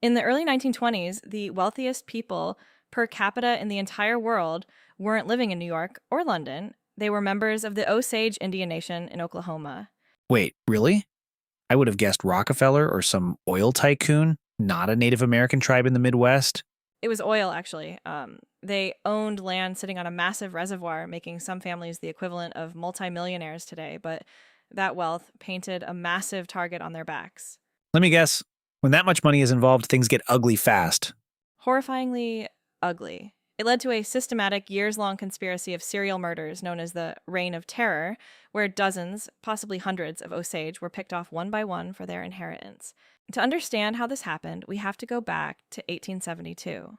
In the early 1920s, the wealthiest people per capita in the entire world weren't living in New York or London. They were members of the Osage Indian Nation in Oklahoma. Wait, really? I would have guessed Rockefeller or some oil tycoon, not a Native American tribe in the Midwest. It was oil, actually. They owned land sitting on a massive reservoir, making some families the equivalent of multimillionaires today, but that wealth painted a massive target on their backs. Let me guess, when that much money is involved, things get ugly fast. Horrifyingly ugly. It led to a systematic, years long conspiracy of serial murders known as the Reign of Terror, where dozens, possibly hundreds, of Osage were picked off one by one for their inheritance. To understand how this happened, we have to go back to 1872.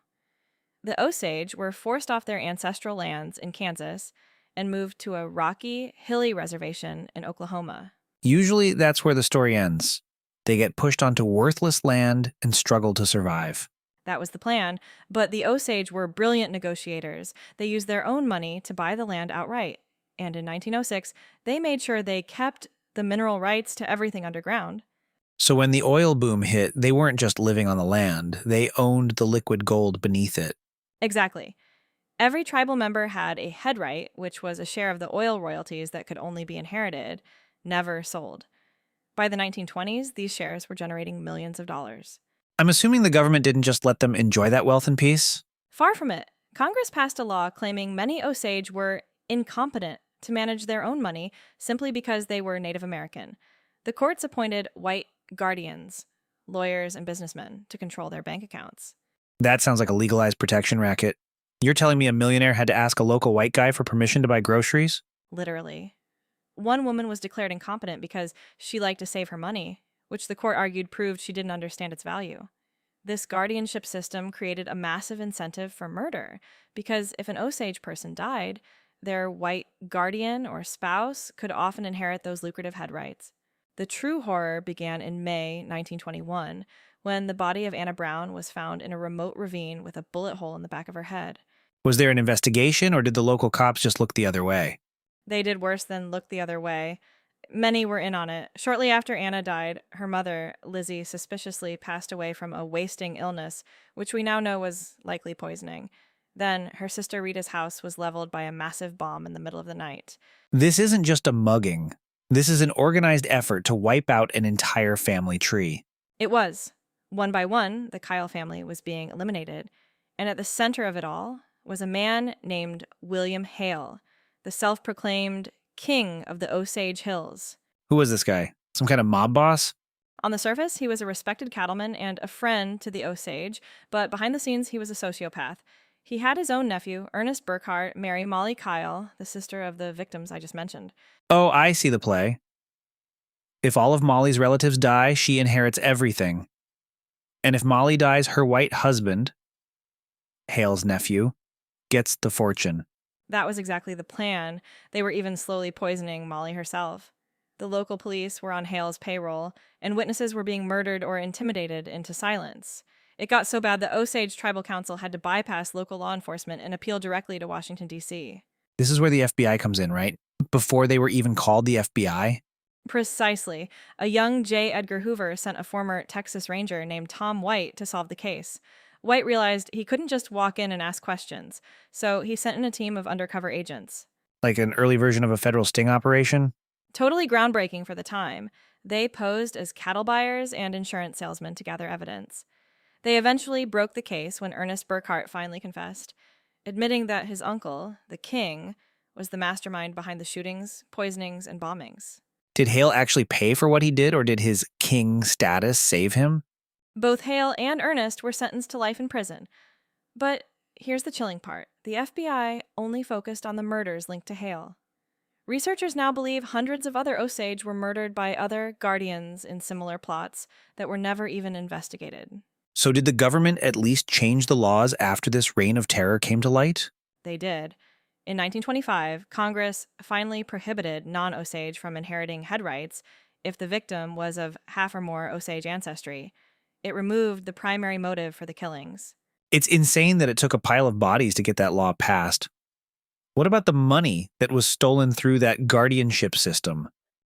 The Osage were forced off their ancestral lands in Kansas and moved to a rocky, hilly reservation in Oklahoma. Usually, that's where the story ends. They get pushed onto worthless land and struggle to survive. That was the plan, but the Osage were brilliant negotiators. They used their own money to buy the land outright, and in 1906, they made sure they kept the mineral rights to everything underground. So when the oil boom hit, they weren't just living on the land, they owned the liquid gold beneath it. Exactly. Every tribal member had a head right, which was a share of the oil royalties that could only be inherited, never sold. By the 1920s, these shares were generating millions of dollars. I'm assuming the government didn't just let them enjoy that wealth in peace? Far from it. Congress passed a law claiming many Osage were incompetent to manage their own money simply because they were Native American. The courts appointed white guardians, lawyers, and businessmen to control their bank accounts. That sounds like a legalized protection racket. You're telling me a millionaire had to ask a local white guy for permission to buy groceries? Literally. One woman was declared incompetent because she liked to save her money, which the court argued proved she didn't understand its value. This guardianship system created a massive incentive for murder because if an Osage person died, their white guardian or spouse could often inherit those lucrative head rights. The true horror began in May 1921 when the body of Anna Brown was found in a remote ravine with a bullet hole in the back of her head. Was there an investigation, or did the local cops just look the other way? They did worse than look the other way. Many were in on it. Shortly after Anna died, her mother, Lizzie, suspiciously passed away from a wasting illness, which we now know was likely poisoning. Then, her sister Rita's house was leveled by a massive bomb in the middle of the night. This isn't just a mugging. This is an organized effort to wipe out an entire family tree. It was. One by one, the Kyle family was being eliminated. And at the center of it all was a man named William Hale, the self-proclaimed king of the Osage Hills. Who was this guy? Some kind of mob boss? On the surface, he was a respected cattleman and a friend to the Osage, but behind the scenes, he was a sociopath. He had his own nephew, Ernest Burkhart, marry Molly Kyle, the sister of the victims I just mentioned. Oh, I see the play. If all of Molly's relatives die, she inherits everything. And if Molly dies, her white husband, Hale's nephew, gets the fortune. That was exactly the plan. They were even slowly poisoning Molly herself. The local police were on Hale's payroll, and witnesses were being murdered or intimidated into silence. It got so bad that Osage Tribal Council had to bypass local law enforcement and appeal directly to Washington, D.C. This is where the FBI comes in, right? Before they were even called the FBI? Precisely. A young J. Edgar Hoover sent a former Texas Ranger named Tom White to solve the case. White realized he couldn't just walk in and ask questions, so he sent in a team of undercover agents. Like an early version of a federal sting operation? Totally groundbreaking for the time. They posed as cattle buyers and insurance salesmen to gather evidence. They eventually broke the case when Ernest Burkhart finally confessed, admitting that his uncle, the king, was the mastermind behind the shootings, poisonings, and bombings. Did Hale actually pay for what he did, or did his king status save him? Both Hale and Ernest were sentenced to life in prison. But here's the chilling part. The FBI only focused on the murders linked to Hale. Researchers now believe hundreds of other Osage were murdered by other guardians in similar plots that were never even investigated. So did the government at least change the laws after this reign of terror came to light? They did. In 1925, Congress finally prohibited non-Osage from inheriting head rights if the victim was of half or more Osage ancestry. It removed the primary motive for the killings. It's insane that it took a pile of bodies to get that law passed. What about the money that was stolen through that guardianship system?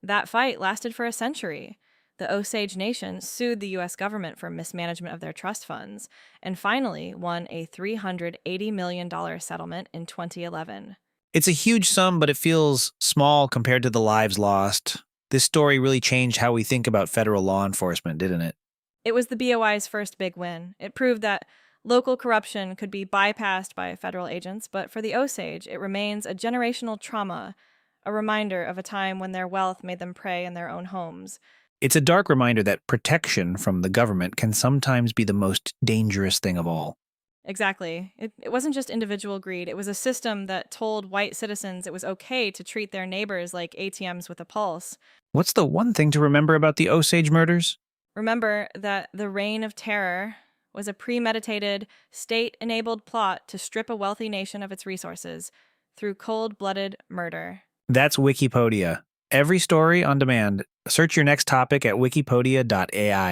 That fight lasted for a century. The Osage Nation sued the U.S. government for mismanagement of their trust funds and finally won a $380 million settlement in 2011. It's a huge sum, but it feels small compared to the lives lost. This story really changed how we think about federal law enforcement, didn't it? It was the BOI's first big win. It proved that local corruption could be bypassed by federal agents, but for the Osage, it remains a generational trauma, a reminder of a time when their wealth made them prey in their own homes. It's a dark reminder that protection from the government can sometimes be the most dangerous thing of all. Exactly. It wasn't just individual greed, it was a system that told white citizens it was okay to treat their neighbors like ATMs with a pulse. What's the one thing to remember about the Osage murders? Remember that the Reign of Terror was a premeditated, state enabled plot to strip a wealthy nation of its resources through cold blooded murder. That's Wikipedia. Every story on demand. Search your next topic at wikipedia.ai.